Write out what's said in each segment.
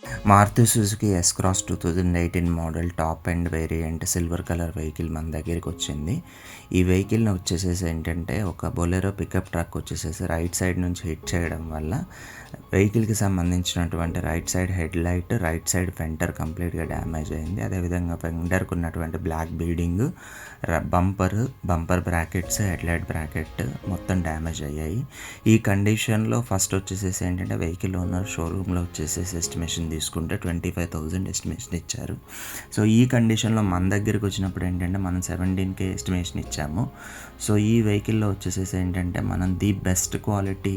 Maruti Suzuki S cross 2018 model top and variant silver colour vehicle మన దగ్గరికి వచ్చింది. ఈ వెహికల్ని వచ్చేసేసి ఏంటంటే ఒక బొలెరో పికప్ ట్రక్ వచ్చేసేసి రైట్ సైడ్ నుంచి హిట్ చేయడం వల్ల వెహికల్కి సంబంధించినటువంటి right side head light, right side fender కంప్లీట్గా డ్యామేజ్ అయింది. అదేవిధంగా ఫెండర్కి ఉన్నటువంటి black beading, bumper brackets, head light bracket మొత్తం డ్యామేజ్ అయ్యాయి. ఈ కండిషన్లో ఫస్ట్ వచ్చేసేసి ఏంటంటే వెహికల్ ఓనర్ షోరూంలో వచ్చేసేసి ఎస్టిమేషన్ తీసుకుంటే 25,000 ఎస్టిమేషన్ ఇచ్చారు. సో ఈ కండిషన్లో మన దగ్గరికి వచ్చినప్పుడు ఏంటంటే మనం 17K ఎస్టిమేషన్ ఇచ్చాము. సో ఈ వెహికల్లో వచ్చేసేసి ఏంటంటే మనం the best quality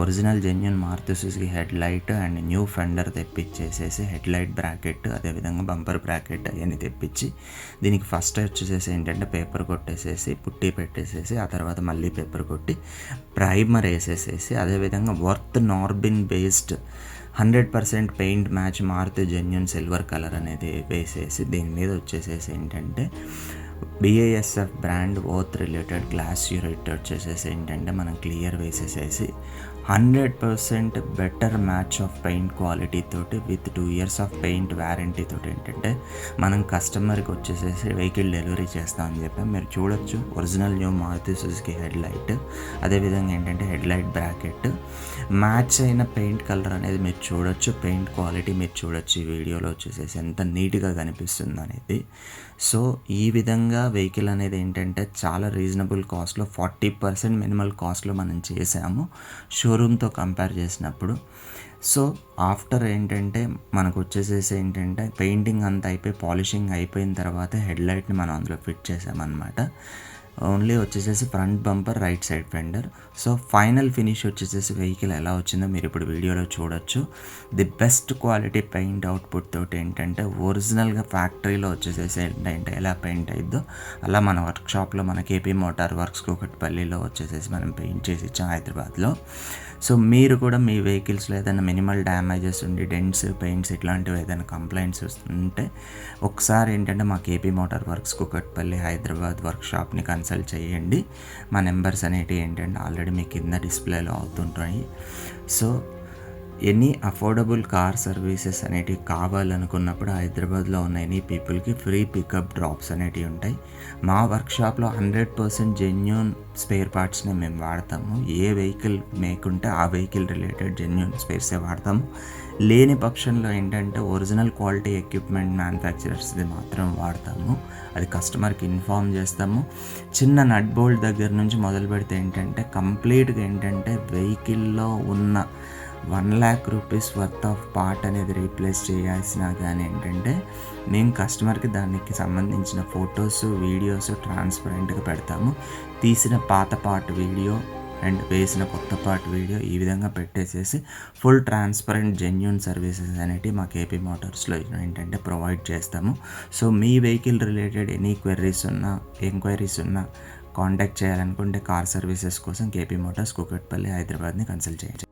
original genuine Maruti Suzuki head light and new fender తెప్పించేసేసి హెడ్ లైట్ బ్రాకెట్, అదేవిధంగా బంపర్ బ్రాకెట్ అవన్నీ తెప్పించి దీనికి ఫస్ట్ వచ్చేసేసి ఏంటంటే పేపర్ కొట్టేసేసి పుట్టి పెట్టేసేసి ఆ తర్వాత మళ్ళీ పేపర్ కొట్టి ప్రైమర్ వేసేసేసి అదేవిధంగా వర్త్ నార్బిన్ based 100% paint match Maruti genuine silver colour అనేది వేసేసి దీని మీద వచ్చేసేసి ఏంటంటే BASF బ్రాండ్ ఓత్ రిలేటెడ్ గ్లాస్ యూరేట్ వచ్చేసేసి ఏంటంటే మనం క్లియర్ వేసేసేసి 100% better match of paint quality తోటి with 2 years of paint warranty తోటి ఏంటంటే మనం కస్టమర్కి వచ్చేసేసి వెహికల్ డెలివరీ చేస్తామని చెప్పాం. మీరు చూడొచ్చు original new Maruti Suzuki head light, అదేవిధంగా ఏంటంటే హెడ్ లైట్ బ్రాకెట్ మ్యాచ్ అయిన పెయింట్ కలర్ అనేది మీరు చూడొచ్చు, పెయింట్ క్వాలిటీ మీరు చూడొచ్చు. ఈ వీడియోలో వచ్చేసేసి ఎంత నీట్గా కనిపిస్తుంది అనేది. సో ఈ విధంగా వెహికల్ అనేది ఏంటంటే చాలా రీజనబుల్ కాస్ట్లో 40% మినిమల్ కాస్ట్లో మనం చేసాము షోరూమ్తో కంపేర్ చేసినప్పుడు. సో ఆఫ్టర్ ఏంటంటే మనకు వచ్చేసేసి ఏంటంటే పెయింటింగ్ అంతా అయిపోయి పాలిషింగ్ అయిపోయిన తర్వాత హెడ్ లైట్ని మనం అందులో ఫిట్ చేసామన్నమాట. ఓన్లీ వచ్చేసేసి front bumper, right side fender. So final finish వచ్చేసేసి వెహికల్ ఎలా వచ్చిందో మీరు ఇప్పుడు వీడియోలో చూడొచ్చు. The best quality paint output తోటి ఏంటంటే ఒరిజినల్గా ఫ్యాక్టరీలో వచ్చేసేసి ఏంటంటే ఎలా పెయింట్ అయిద్దో అలా మన వర్క్షాప్లో మన KP మోటార్ వర్క్స్ కూకట్పల్లిలో వచ్చేసేసి మనం పెయింట్ చేసి ఇచ్చాం హైదరాబాద్లో. సో మీరు కూడా మీ వెహికల్స్లో ఏదైనా మినిమల్ డ్యామేజెస్ ఉండి డెంట్స్, పెయింట్స్ ఇట్లాంటివి ఏదైనా కంప్లైంట్స్ ఉంటే ఒకసారి ఏంటంటే మా KP motor works Kukatpally Hyderabad వర్క్షాప్ని కన్సల్ట్ చేయండి. మా నెంబర్స్ అనేటివి ఏంటంటే ఆల్రెడీ మీ కింద డిస్ప్లేలో అవుతుంటాయి. So any affordable car services అనేటివి కావాలనుకున్నప్పుడు హైదరాబాద్లో ఉన్న ఎనీ పీపుల్కి ఫ్రీ పికప్ డ్రాప్స్ అనేటివి ఉంటాయి. మా వర్క్షాప్లో 100% జెన్యూన్ స్పేర్ పార్ట్స్ని మేము వాడతాము. ఏ వెహికల్ మేకుంటే ఆ వెహికల్ రిలేటెడ్ జెన్యూన్ స్పేర్సే వాడతాము. లేని పక్షంలో ఏంటంటే ఒరిజినల్ క్వాలిటీ ఎక్విప్మెంట్ మ్యానుఫ్యాక్చరర్స్ది మాత్రం వాడతాము. అది కస్టమర్కి ఇన్ఫార్మ్ చేస్తాము. చిన్న నట్ బోల్ట్ దగ్గర నుంచి మొదలు పెడితే ఏంటంటే కంప్లీట్గా ఏంటంటే వెహికల్లో ఉన్న 1 lakh rupees worth of part అనేది రీప్లేస్ చేయాల్సినా కానీ ఏంటంటే మేము కస్టమర్కి దానికి సంబంధించిన ఫొటోస్, వీడియోస్ ట్రాన్స్పరెంట్గా పెడతాము. తీసిన పాత పార్ట్ వీడియో అండ్ వేసిన కొత్త పార్ట్ వీడియో ఈ విధంగా పెట్టేసేసి ఫుల్ ట్రాన్స్పరెంట్ జెన్యూన్ సర్వీసెస్ అనేటివి మా KP మోటార్స్లో ఏంటంటే ప్రొవైడ్ చేస్తాము. సో మీ వెహికల్ రిలేటెడ్ ఎనీ ఎంక్వైరీస్ ఉన్నా కాంటాక్ట్ చేయాలనుకుంటే కార్ సర్వీసెస్ కోసం KP మోటార్స్ కూకట్పల్లి హైదరాబాద్ని కన్సల్ట్ చేయండి.